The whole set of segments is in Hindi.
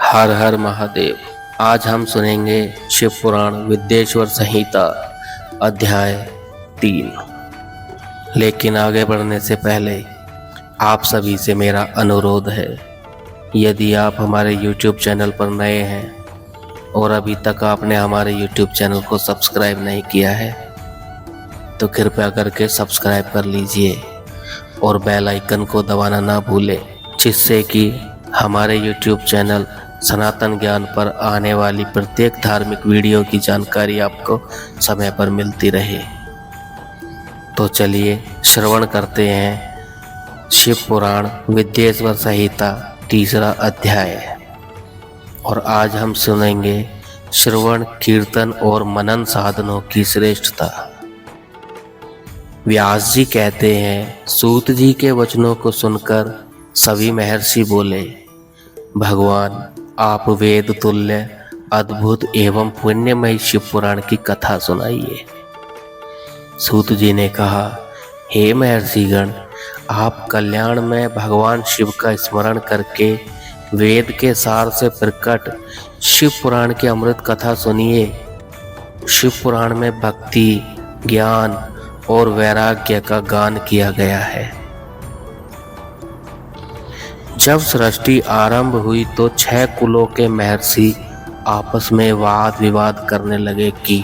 हर हर महादेव। आज हम सुनेंगे शिव पुराण विद्येश्वर संहिता अध्याय 3। लेकिन आगे बढ़ने से पहले आप सभी से मेरा अनुरोध है, यदि आप हमारे YouTube चैनल पर नए हैं और अभी तक आपने हमारे YouTube चैनल को सब्सक्राइब नहीं किया है तो कृपया करके सब्सक्राइब कर लीजिए और बेल आइकन को दबाना ना भूलें, जिससे कि हमारे YouTube चैनल सनातन ज्ञान पर आने वाली प्रत्येक धार्मिक वीडियो की जानकारी आपको समय पर मिलती रहे। तो चलिए श्रवण करते हैं शिव पुराण विद्येश्वर संहिता 3 अध्याय। और आज हम सुनेंगे श्रवण, कीर्तन और मनन साधनों की श्रेष्ठता। व्यास जी कहते हैं, सूत जी के वचनों को सुनकर सभी महर्षि बोले, भगवान आप वेद तुल्य अद्भुत एवं पुण्यमय शिव पुराण की कथा सुनाइए। सूत जी ने कहा, हे महर्षिगण, आप कल्याण में भगवान शिव का स्मरण करके वेद के सार से प्रकट शिव पुराण की अमृत कथा सुनिए। शिव पुराण में भक्ति, ज्ञान और वैराग्य का गान किया गया है। जब सृष्टि आरंभ हुई तो 6 कुलों के महर्षि आपस में वाद विवाद करने लगे कि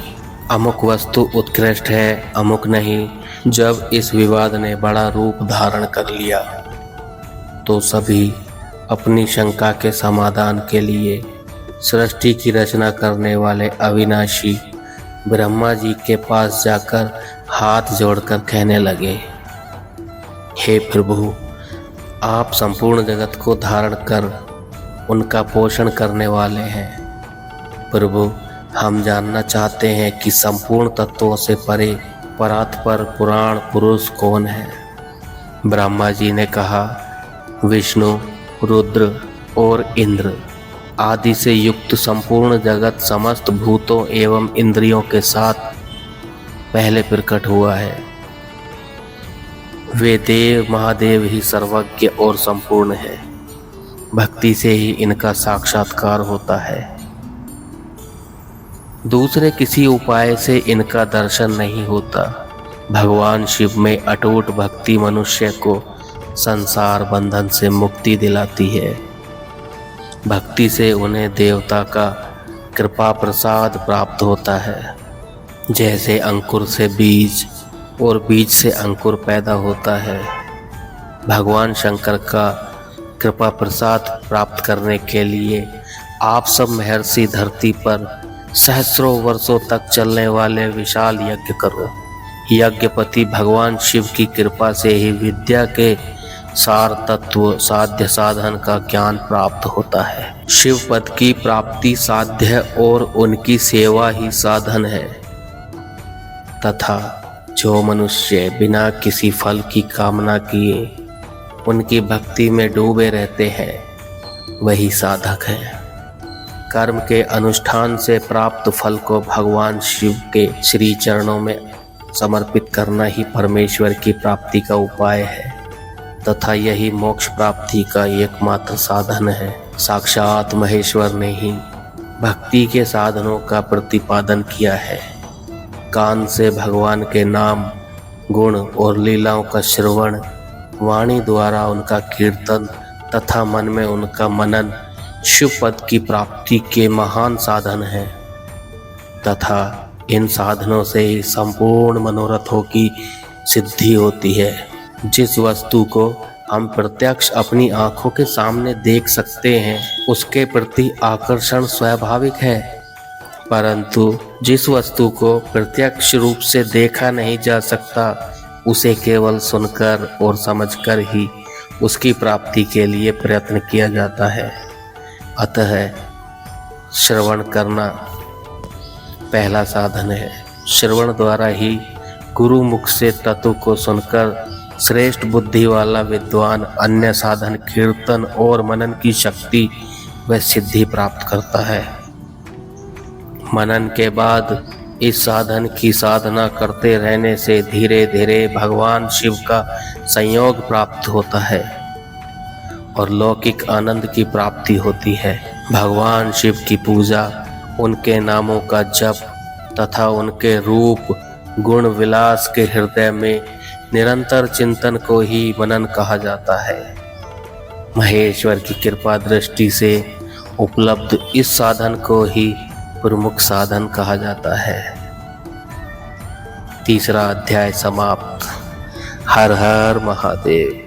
अमुक वस्तु उत्कृष्ट है, अमुक नहीं। जब इस विवाद ने बड़ा रूप धारण कर लिया तो सभी अपनी शंका के समाधान के लिए सृष्टि की रचना करने वाले अविनाशी ब्रह्मा जी के पास जाकर हाथ जोड़कर कहने लगे, हे प्रभु, आप संपूर्ण जगत को धारण कर उनका पोषण करने वाले हैं। प्रभु, हम जानना चाहते हैं कि संपूर्ण तत्वों से परे परात्पर पुराण पुरुष कौन है। ब्रह्मा जी ने कहा, विष्णु, रुद्र और इंद्र आदि से युक्त संपूर्ण जगत समस्त भूतों एवं इंद्रियों के साथ पहले प्रकट हुआ है। वे देव महादेव ही सर्वज्ञ और संपूर्ण है। भक्ति से ही इनका साक्षात्कार होता है। दूसरे किसी उपाय से इनका दर्शन नहीं होता। भगवान शिव में अटूट भक्ति मनुष्य को संसार बंधन से मुक्ति दिलाती है। भक्ति से उन्हें देवता का कृपा प्रसाद प्राप्त होता है। जैसे अंकुर से बीज और बीज से अंकुर पैदा होता है। भगवान शंकर का कृपा प्रसाद प्राप्त करने के लिए आप सब महर्षि धरती पर सहस्रों वर्षों तक चलने वाले विशाल यज्ञ करो। यज्ञपति भगवान शिव की कृपा से ही विद्या के सार तत्व साध्य साधन का ज्ञान प्राप्त होता है। शिव पद की प्राप्ति साध्य और उनकी सेवा ही साधन है। तथा जो मनुष्य बिना किसी फल की कामना किए उनकी भक्ति में डूबे रहते हैं, वही साधक है। कर्म के अनुष्ठान से प्राप्त फल को भगवान शिव के श्री चरणों में समर्पित करना ही परमेश्वर की प्राप्ति का उपाय है तथा यही मोक्ष प्राप्ति का एकमात्र साधन है। साक्षात महेश्वर ने ही भक्ति के साधनों का प्रतिपादन किया है। कान से भगवान के नाम, गुण और लीलाओं का श्रवण, वाणी द्वारा उनका कीर्तन तथा मन में उनका मनन शिव पद की प्राप्ति के महान साधन हैं तथा इन साधनों से ही संपूर्ण मनोरथों की सिद्धि होती है। जिस वस्तु को हम प्रत्यक्ष अपनी आंखों के सामने देख सकते हैं उसके प्रति आकर्षण स्वाभाविक है, परंतु जिस वस्तु को प्रत्यक्ष रूप से देखा नहीं जा सकता उसे केवल सुनकर और समझकर ही उसकी प्राप्ति के लिए प्रयत्न किया जाता है। अतः श्रवण करना पहला साधन है। श्रवण द्वारा ही गुरु मुख से तत्व को सुनकर श्रेष्ठ बुद्धि वाला विद्वान अन्य साधन कीर्तन और मनन की शक्ति व सिद्धि प्राप्त करता है। मनन के बाद इस साधन की साधना करते रहने से धीरे धीरे भगवान शिव का संयोग प्राप्त होता है और लौकिक आनंद की प्राप्ति होती है। भगवान शिव की पूजा, उनके नामों का जप तथा उनके रूप गुण विलास के हृदय में निरंतर चिंतन को ही मनन कहा जाता है। महेश्वर की कृपा दृष्टि से उपलब्ध इस साधन को ही प्रमुख साधन कहा जाता है। तीसरा अध्याय समाप्त। हर हर महादेव।